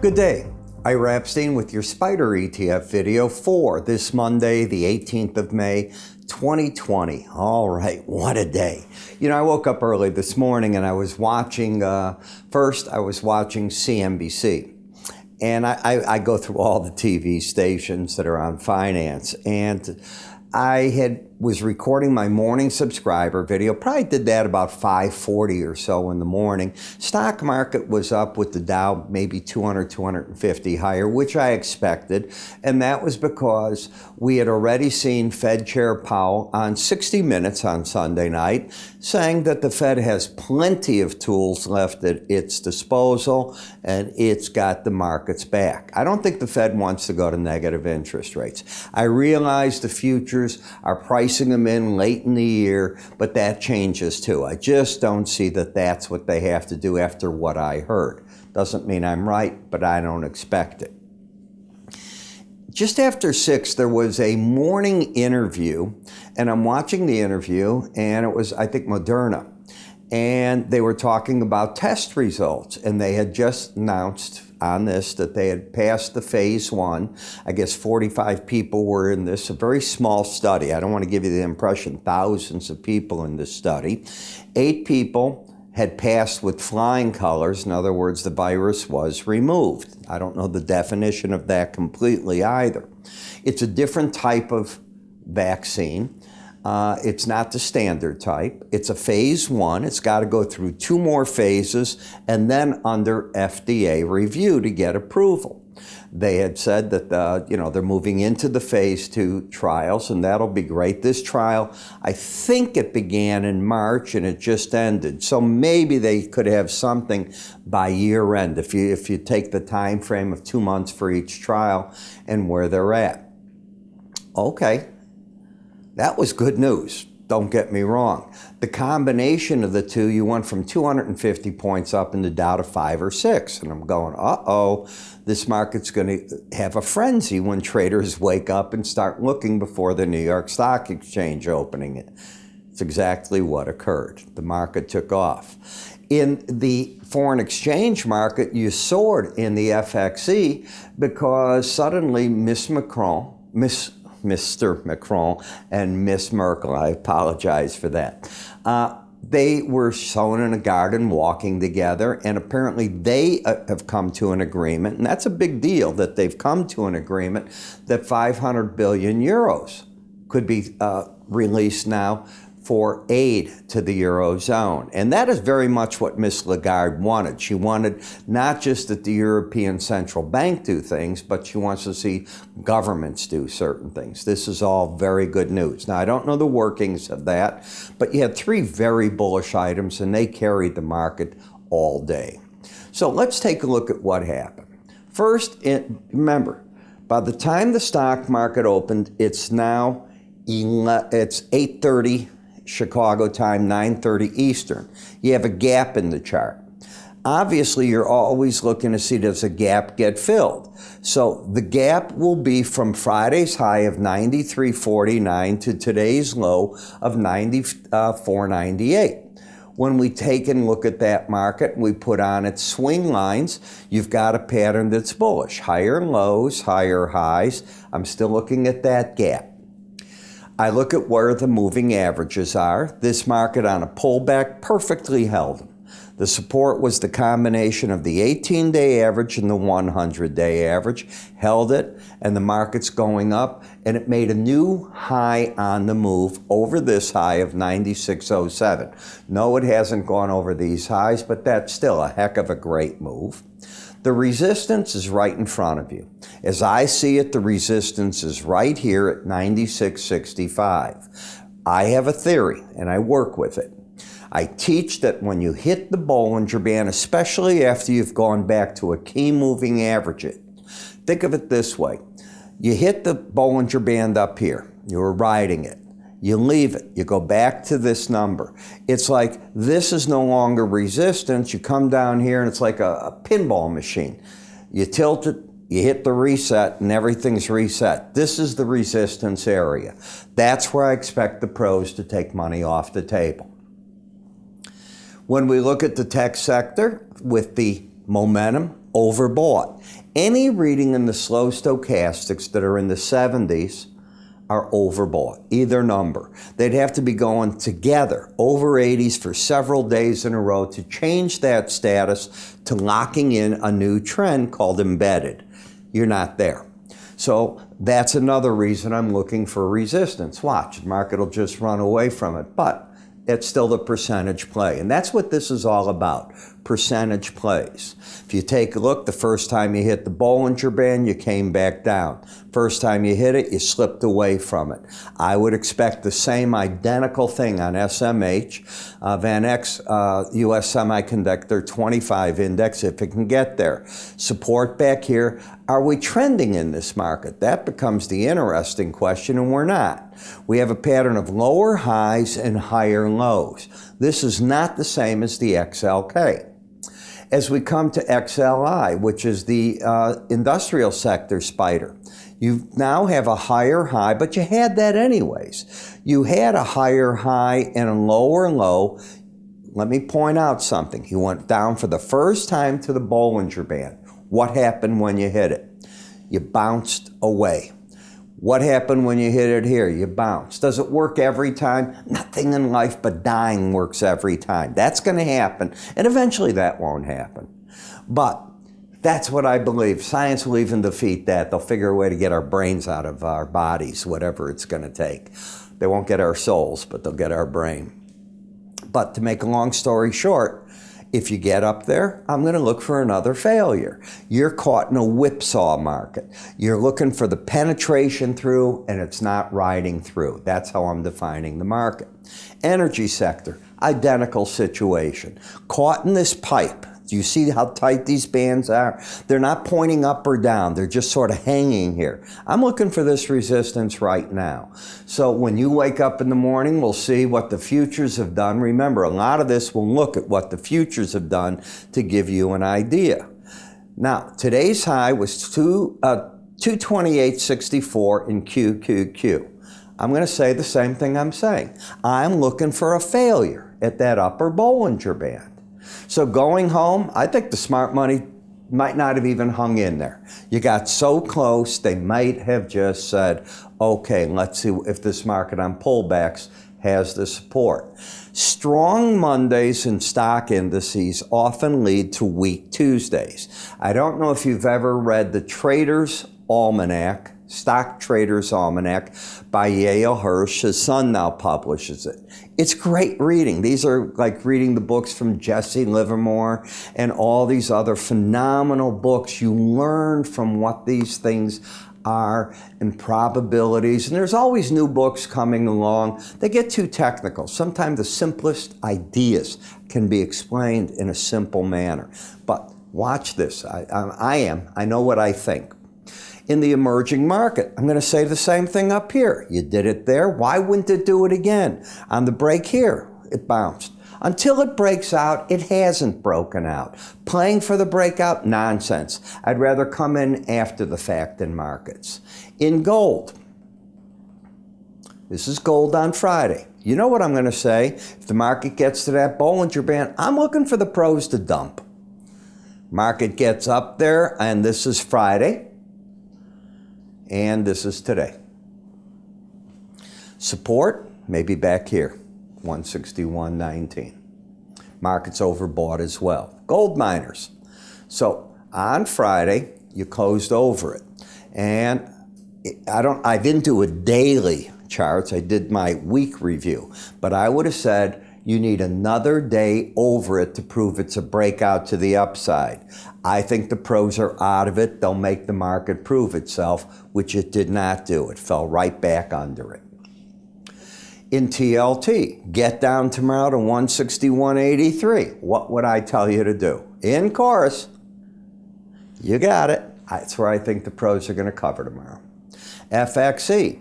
Good day. Ira Epstein with your SPDR ETF video for this Monday, the 18th of May, 2020. All right, what a day. You know, I woke up early this morning and I was watching, first I was watching CNBC. And I go through all the TV stations that are on finance. And I was recording my morning subscriber video, probably did that about 5:40 or so in the morning. Stock market was up with the Dow maybe 200, 250 higher, which I expected. And that was because we had already seen Fed Chair Powell on 60 Minutes on Sunday night saying that the Fed has plenty of tools left at its disposal and it's got the markets back. I don't think the Fed wants to go to negative interest rates. I realize the futures are pricing them in late in the year, but that changes too. I just don't see that that's what they have to do after what I heard. Doesn't mean I'm right, but I don't expect it. Just after 6, there was a morning interview, and I'm watching the interview, and it was, I think, Moderna. And they were talking about test results, and they had just announced on this that they had passed the phase 1. I guess 45 people were in this, a very small study. I don't want to give you the impression thousands of people in this study. 8 people had passed with flying colors. In other words, the virus was removed. I don't know the definition of that completely either. It's a different type of vaccine. It's not the standard type. It's a phase 1. It's got to go through 2 more phases and then under FDA review to get approval. They had said that they're moving into the phase 2 trials, and that'll be great. This trial, I think it began in March and it just ended. So maybe they could have something by year end if you take the time frame of 2 months for each trial and where they're at. Okay. That was good news, don't get me wrong. The combination of the two, you went from 250 points up in the Dow to 5 or 6. And I'm going, uh-oh, this market's going to have a frenzy when traders wake up and start looking before the New York Stock Exchange opening it. It's exactly what occurred. The market took off. In the foreign exchange market, you soared in the FXE because suddenly Mr. Macron and Miss Merkel, I apologize for that. They were sown in a garden walking together, and apparently they have come to an agreement, and that's a big deal that they've come to an agreement that 500 billion euros could be released now for aid to the Eurozone. And that is very much what Ms. Lagarde wanted. She wanted not just that the European Central Bank do things, but she wants to see governments do certain things. This is all very good news. Now, I don't know the workings of that, but you had 3 very bullish items, and they carried the market all day. So let's take a look at what happened. First, remember, by the time the stock market opened, it's now it's 8:30 Chicago time, 9:30 Eastern. You have a gap in the chart. Obviously, you're always looking to see, does the gap get filled? So the gap will be from Friday's high of 93.49 to today's low of 94.98. When we take and look at that market, we put on its swing lines, you've got a pattern that's bullish. Higher lows, higher highs. I'm still looking at that gap. I look at where the moving averages are. This market on a pullback perfectly held them. The support was the combination of the 18-day average and the 100-day average, held it, and the market's going up, and it made a new high on the move over this high of 96.07. No, it hasn't gone over these highs, but that's still a heck of a great move. The resistance is right in front of you. As I see it, the resistance is right here at 96.65. I have a theory, and I work with it. I teach that when you hit the Bollinger Band, especially after you've gone back to a key moving average, think of it this way. You hit the Bollinger Band up here. You're riding it. You leave it. You go back to this number. It's like this is no longer resistance. You come down here and it's like a pinball machine. You tilt it, you hit the reset, and everything's reset. This is the resistance area. That's where I expect the pros to take money off the table. When we look at the tech sector with the momentum overbought. Any reading in the slow stochastics that are in the 70s are overbought, either number. They'd have to be going together over 80s for several days in a row to change that status to locking in a new trend called embedded. You're not there. So that's another reason I'm looking for resistance. Watch, the market will just run away from it, but it's still the percentage play. And that's what this is all about, percentage plays. If you take a look, the first time you hit the Bollinger Band, you came back down. First time you hit it, you slipped away from it. I would expect the same identical thing on SMH, Van Ex, US Semiconductor 25 Index, if it can get there. Support back here. Are we trending in this market? That becomes the interesting question, and we're not. We have a pattern of lower highs and higher lows. This is not the same as the XLK. As we come to XLI, which is the industrial sector spider, you now have a higher high, but you had that anyways. You had a higher high and a lower low. Let me point out something. You went down for the first time to the Bollinger Band. What happened when you hit it? You bounced away. What happened when you hit it here? You bounce. Does it work every time? Nothing in life but dying works every time. That's going to happen, and eventually that won't happen. But that's what I believe. Science will even defeat that. They'll figure a way to get our brains out of our bodies, whatever it's going to take. They won't get our souls, but they'll get our brain. But to make a long story short, if you get up there, I'm going to look for another failure. You're caught in a whipsaw market. You're looking for the penetration through, and it's not riding through. That's how I'm defining the market. Energy sector, identical situation. Caught in this pipe. Do you see how tight these bands are? They're not pointing up or down. They're just sort of hanging here. I'm looking for this resistance right now. So when you wake up in the morning, we'll see what the futures have done. Remember, a lot of this will look at what the futures have done to give you an idea. Now, today's high was 228.64 in QQQ. I'm going to say the same thing I'm saying. I'm looking for a failure at that upper Bollinger Band. So going home, I think the smart money might not have even hung in there. You got so close, they might have just said, okay, let's see if this market on pullbacks has the support. Strong Mondays in stock indices often lead to weak Tuesdays. I don't know if you've ever read the Trader's Almanac, Stock Trader's Almanac by Yale Hirsch. His son now publishes it. It's great reading. These are like reading the books from Jesse Livermore and all these other phenomenal books. You learn from what these things are and probabilities. And there's always new books coming along. They get too technical. Sometimes the simplest ideas can be explained in a simple manner. But watch this. I know what I think. In the emerging market, I'm going to say the same thing up here. You did it there. Why wouldn't it do it again? On the break here, it bounced. Until it breaks out, it hasn't broken out. Playing for the breakout, nonsense. I'd rather come in after the fact in markets. In gold, this is gold on Friday. You know what I'm going to say? If the market gets to that Bollinger Band, I'm looking for the pros to dump. Market gets up there, and this is Friday. And this is today. Support, maybe back here, 161.19. Market's overbought as well. Gold miners. So on Friday, you closed over it. And I didn't do a daily charts. I did my week review. But I would have said you need another day over it to prove it's a breakout to the upside. I think the pros are out of it. They'll make the market prove itself, which it did not do. It fell right back under it. In TLT, get down tomorrow to 161.83. What would I tell you to do? In course, you got it. That's where I think the pros are going to cover tomorrow. FXE,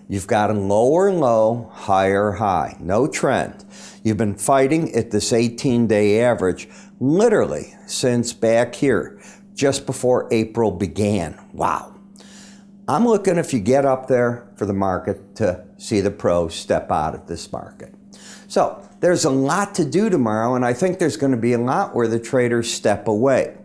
you've got a lower low, higher high. No trend. You've been fighting at this 18-day average literally since back here, just before April began. Wow. I'm looking, if you get up there, for the market to see the pros step out of this market. So there's a lot to do tomorrow, and I think there's going to be a lot where the traders step away.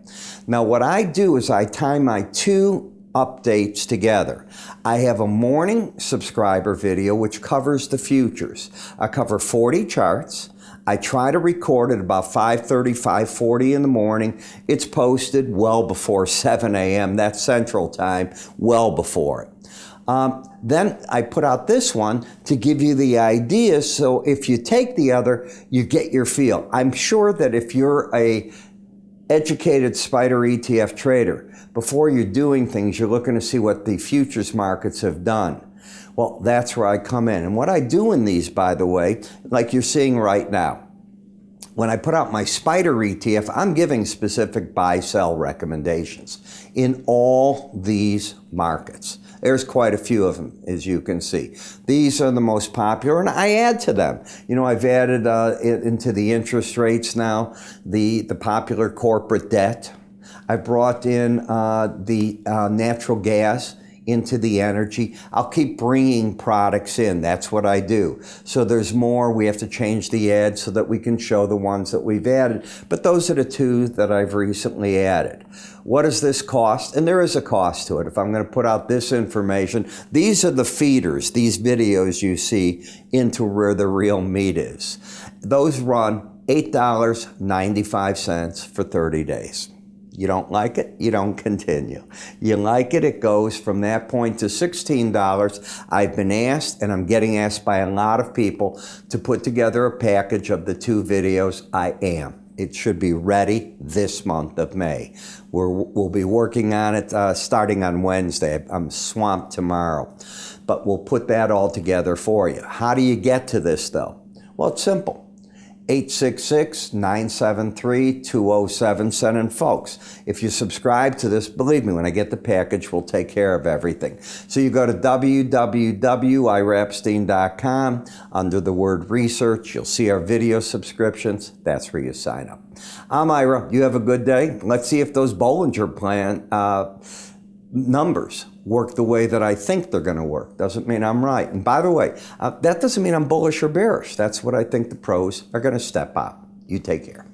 Now what I do is I tie my two updates together. I have a morning subscriber video which covers the futures. I cover 40 charts. I try to record at about 5:30, 5:40 in the morning. It's posted well before 7 a.m. That's Central Time, well before it. Then I put out this one to give you the idea, so if you take the other, you get your feel. I'm sure that if you're a educated SPDR ETF trader, before you're doing things, you're looking to see what the futures markets have done. Well, that's where I come in. And what I do in these, by the way, like you're seeing right now, when I put out my SPDR ETF, I'm giving specific buy-sell recommendations in all these markets. There's quite a few of them, as you can see. These are the most popular, and I add to them. You know, I've added into the interest rates now, the popular corporate debt. I brought in the natural gas into the energy. I'll keep bringing products in. That's what I do. So there's more. We have to change the ad so that we can show the ones that we've added. But those are the two that I've recently added. What does this cost? And there is a cost to it. If I'm going to put out this information, these are the feeders, these videos you see, into where the real meat is. Those run $8.95 for 30 days. You don't like it, you don't continue. You like it, it goes from that point to $16. I've been asked, and I'm getting asked by a lot of people, to put together a package of the two videos. I am. It should be ready this month of May. We'll be working on it starting on Wednesday. I'm swamped tomorrow. But we'll put that all together for you. How do you get to this, though? Well, it's simple. 866-973-2077. And folks, if you subscribe to this, believe me, when I get the package, we'll take care of everything. So you go to www.iraepstein.com. Under the word research, you'll see our video subscriptions. That's where you sign up. I'm Ira. You have a good day. Let's see if those Bollinger Plan numbers work the way that I think they're going to work. Doesn't mean I'm right. And by the way, that doesn't mean I'm bullish or bearish. That's what I think the pros are going to step up. You take care.